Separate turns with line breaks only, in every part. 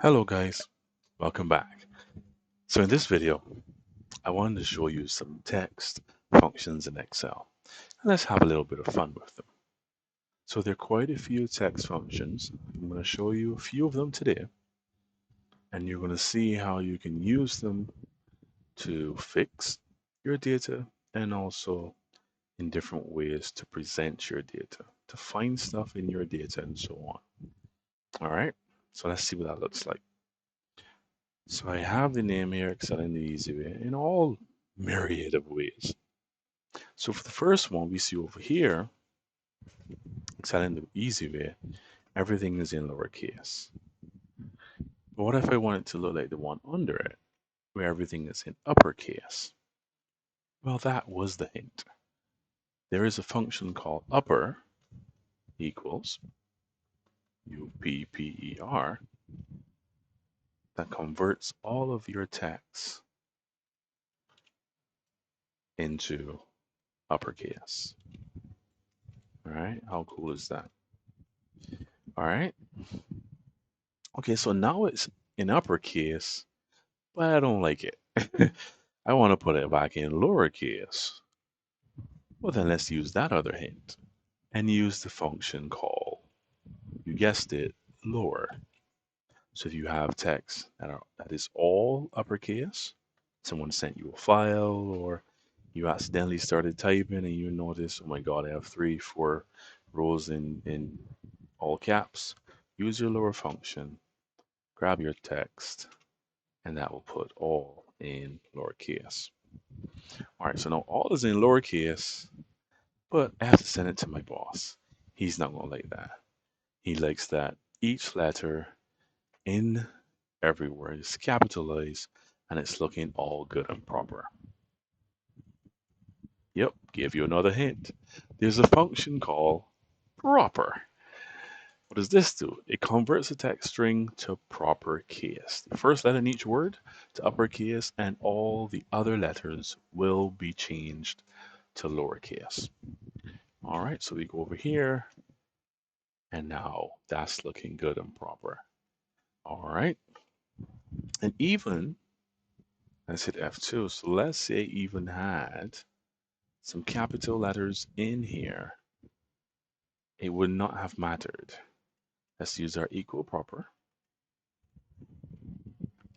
Hello guys, welcome back. So in this video, I wanted to show you some text functions in Excel. And let's have a little bit of fun with them. So there are quite a few text functions. I'm going to show you a few of them today, and you're going to see how you can use them to fix your data and also in different ways to present your data, to find stuff in your data and so on. All right, so let's see what that looks like. So I have the name here, Excel in the easy way, in all myriad of ways. So for the first one we see over here, Excel in the easy way, everything is in lowercase. But what if I want it to look like the one under it, where everything is in uppercase? Well, that was the hint. There is a function called upper equals upper that converts all of your text into uppercase. All right, how cool is that? All right. Okay, so now it's in uppercase, but I don't like it. I want to put it back in lowercase. Well, then let's use that other hint and use the function called, you guessed it, lower. So if you have text that is all uppercase, someone sent you a file or you accidentally started typing and you notice, oh my God, I have 3, 4 rows in all caps, use your lower function, grab your text, and that will put all in lowercase. All right, so now all is in lowercase, but I have to send it to my boss. He's not going to like that. He likes that each letter in everywhere is capitalized and it's looking all good and proper. Yep, give you another hint. There's a function called proper. What does this do? It converts a text string to proper case. The first letter in each word to uppercase, and all the other letters will be changed to lowercase. All right, so we go over here, and now that's looking good and proper. All right, and even, let's hit F2. So let's say even had some capital letters in here. It would not have mattered. Let's use our equal proper.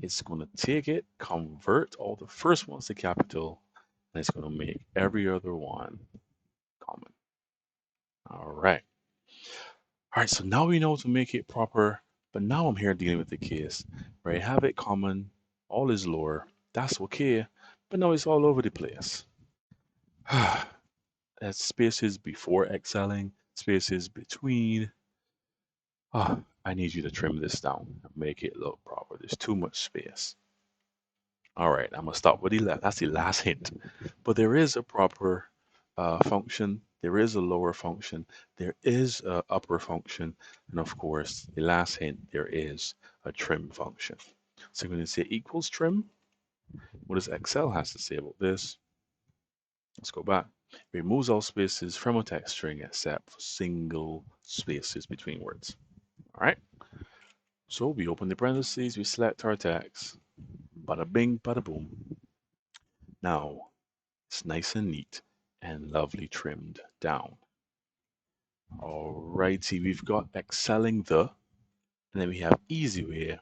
It's going to take it, convert all the first ones to capital, and it's going to make every other one common. All right. All right, so now we know to make it proper, but now I'm here dealing with the case where I have it common, all is lower, that's okay, but now it's all over the place. That's spaces before excelling, spaces between. I need you to trim this down and make it look proper. There's too much space. All right, I'm gonna stop with the left. That's the last hint. But there is a proper function. There is a lower function. There is a upper function, and of course, the last hint, there is a trim function. So I'm going to say equals trim. What does Excel has to say about this? Let's go back. Removes all spaces from a text string except for single spaces between words. All right. So we open the parentheses, we select our text. Bada bing, bada boom. Now it's nice and neat and lovely trimmed down. Alrighty, we've got excelling the, and then we have easy way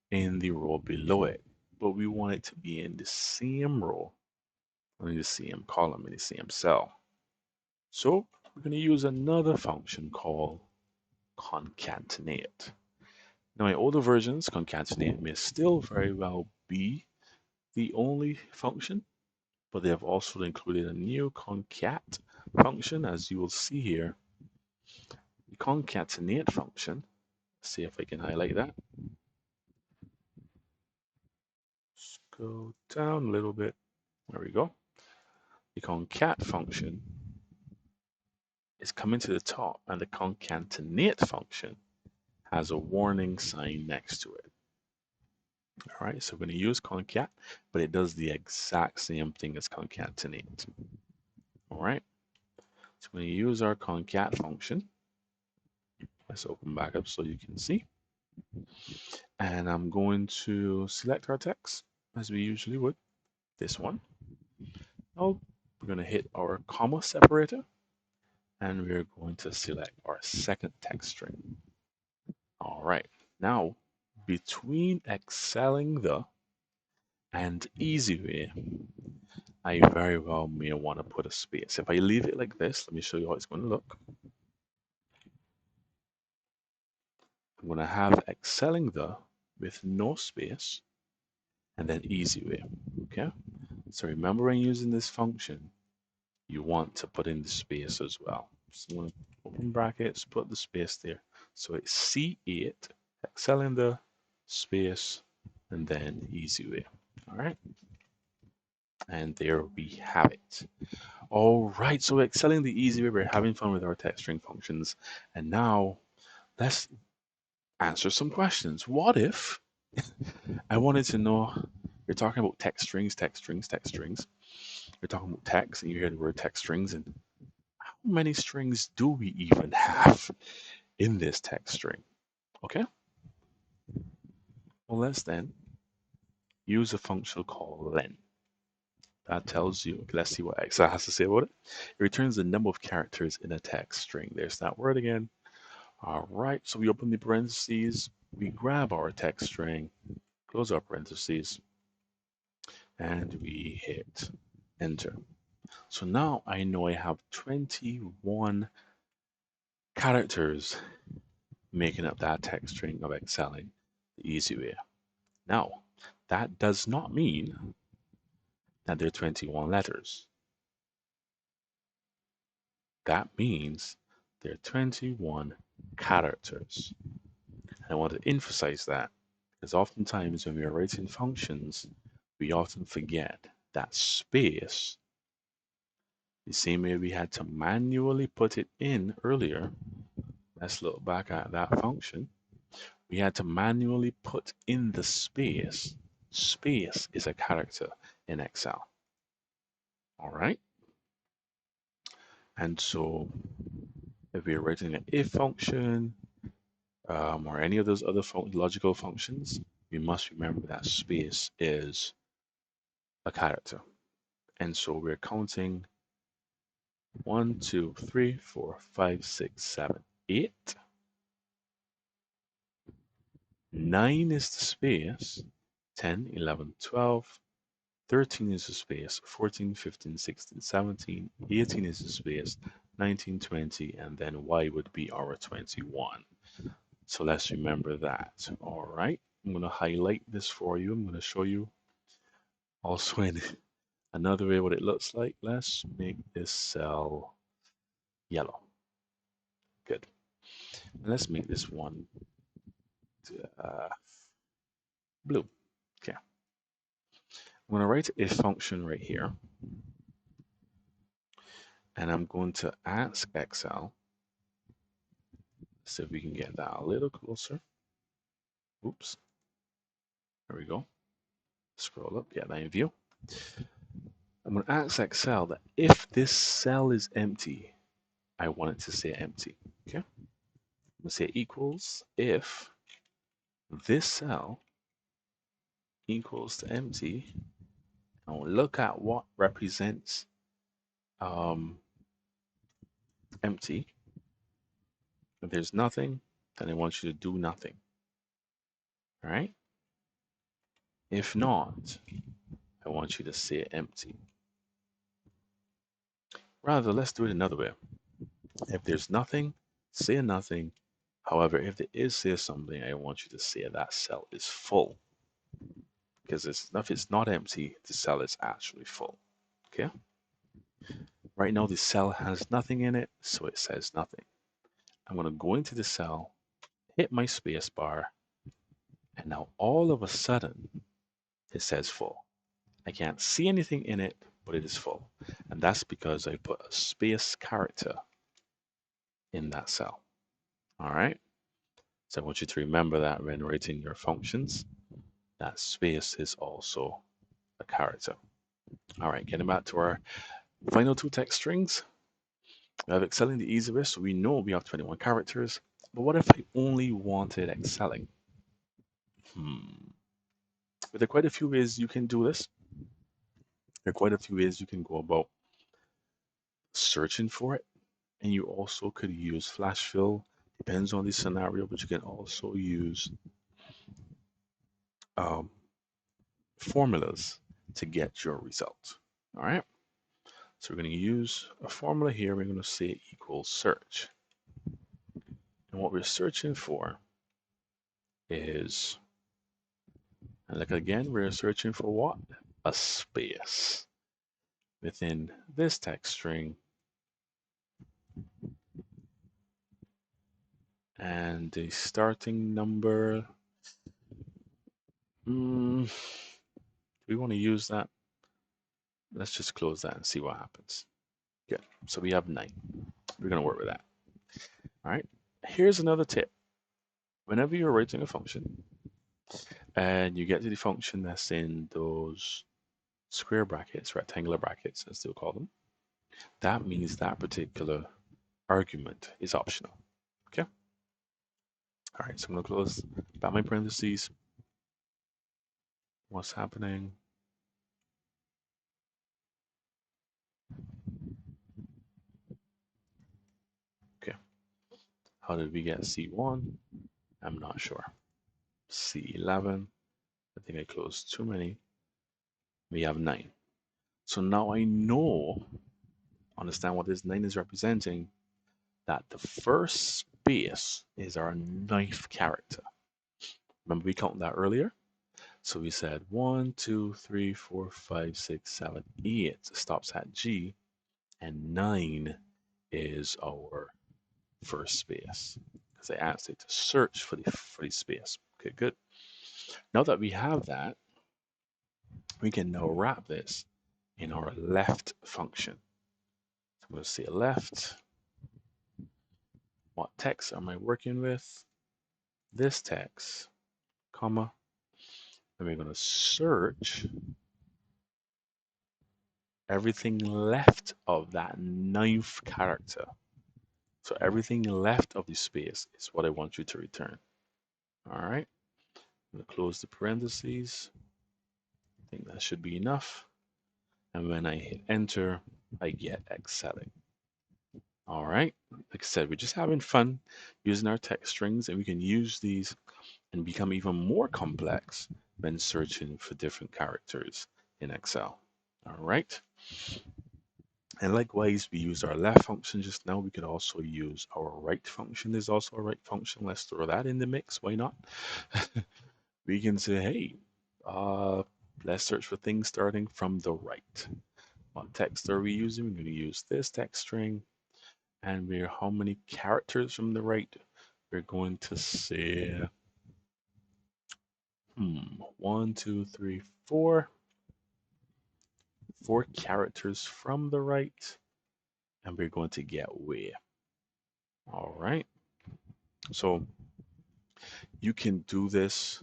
in the row below it. But we want it to be in the same row, in the same column, in the same cell. So we're going to use another function called concatenate. Now in older versions, concatenate may still very well be the only function, but they have also included a new concat function, as you will see here. The concatenate function, let's see if I can highlight that. Let's go down a little bit. There we go. The concat function is coming to the top, and the concatenate function has a warning sign next to it. All right, so we're going to use concat, but it does the exact same thing as concatenate. All right, so we're going to use our concat function. Let's open back up so you can see. And I'm going to select our text as we usually would, this one. Now we're going to hit our comma separator and we're going to select our second text string. All right, now between excelling the and easy way, I very well may want to put a space. If I leave it like this, let me show you how it's going to look. I'm going to have excelling the with no space and then easy way. Okay, so remember when using this function, you want to put in the space as well. So I'm going to open brackets, put the space there. So it's C8, excelling the space, and then easy way. All right, and there we have it. All right, so excelling the easy way, we're having fun with our text string functions. And now let's answer some questions. What if I wanted to know, you're talking about text strings, text strings, text strings. You're talking about text and you hear the word text strings, and how many strings do we even have in this text string? Okay, well, let's then use a function called len. That tells you, okay, let's see what Excel has to say about it. It returns the number of characters in a text string. There's that word again. All right, so we open the parentheses, we grab our text string, close our parentheses, and we hit enter. So now I know I have 21 characters making up that text string of excelling the easy way. Now, that does not mean that there are 21 letters. That means there are 21 characters. And I want to emphasize that because oftentimes when we are writing functions, we often forget that space, the same way we had to manually put it in earlier. Let's look back at that function. We had to manually put in the space. Space is a character in Excel. All right. And so if we're writing an if function or any of those other logical functions, we must remember that space is a character. And so we're counting 1, 2, 3, 4, 5, 6, 7, 8. 9 is the space. 10, 11, 12. 13 is the space. 14, 15, 16, 17. 18 is the space. 19, 20, and then Y would be our 21. So let's remember that. All right. I'm going to highlight this for you. I'm going to show you also in another way what it looks like. Let's make this cell yellow. Good. And let's make this one uh, blue. Okay. I'm going to write a function right here. And I'm going to ask Excel. See if we can get that a little closer. Oops. There we go. Scroll up, get that in view. I'm going to ask Excel that if this cell is empty, I want it to say empty. Okay. I'm going to say equals if this cell equals to empty. And we'll look at what represents empty. If there's nothing, then I want you to do nothing. All right. If not, I want you to say empty. Rather, let's do it another way. If there's nothing, say nothing. However, if there is say something, I want you to say that cell is full. Because if it's not empty, the cell is actually full. Okay? Right now, the cell has nothing in it, so it says nothing. I'm going to go into the cell, hit my space bar, and now all of a sudden, it says full. I can't see anything in it, but it is full. And that's because I put a space character in that cell. All right? So I want you to remember that when writing your functions, that space is also a character. All right, getting back to our final two text strings. We have excelling the easy way, so we know we have 21 characters. But what if I only wanted excelling? But there are quite a few ways you can do this. There are quite a few ways you can go about searching for it. And you also could use flash fill, depends on the scenario, but you can also use um, formulas to get your result. All right. So we're going to use a formula here. We're going to say equals search. And what we're searching for is, and look again, we're searching for what? A space within this text string. And the starting number, do we want to use that? Let's just close that and see what happens. Good. So we have 9. We're going to work with that. All right. Here's another tip. Whenever you're writing a function and you get to the function that's in those square brackets, rectangular brackets, as they'll call them, that means that particular argument is optional. Okay. All right. So I'm going to close back my parentheses. What's happening? Okay. How did we get C1? I'm not sure. C11. I think I closed too many. We have 9. So now I know, understand what this 9 is representing, that the first space is our 9th character. Remember we counted that earlier? So we said 1, 2, 3, 4, 5, 6, 7, 8 stops at G, and 9 is our first space because I asked it to search for the space. Okay, good. Now that we have that, we can now wrap this in our left function. So I'm going to say left. What text am I working with? This text, comma. And we're going to search everything left of that 9th character. So everything left of the space is what I want you to return. All right. I'm going to close the parentheses. I think that should be enough. And when I hit enter, I get X7. All right. Like I said, we're just having fun using our text strings, and we can use these and become even more complex when searching for different characters in Excel. All right. And likewise, we used our left function just now. We could also use our right function. There's also a right function. Let's throw that in the mix. Why not? We can say, hey, let's search for things starting from the right. What text are we using? We're going to use this text string. And we're how many characters from the right? We're going to say 1, 2, 3, 4. 4 characters from the right. And we're going to get where. All right. So you can do this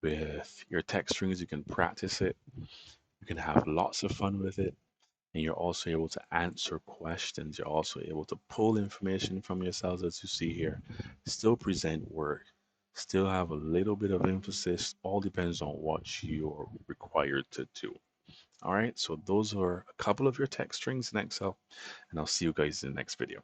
with your text strings. You can practice it. You can have lots of fun with it. And you're also able to answer questions. You're also able to pull information from yourselves, as you see here. Still present work. Still have a little bit of emphasis. All depends on what you're required to do. All right. So those are a couple of your text strings in Excel. And I'll see you guys in the next video.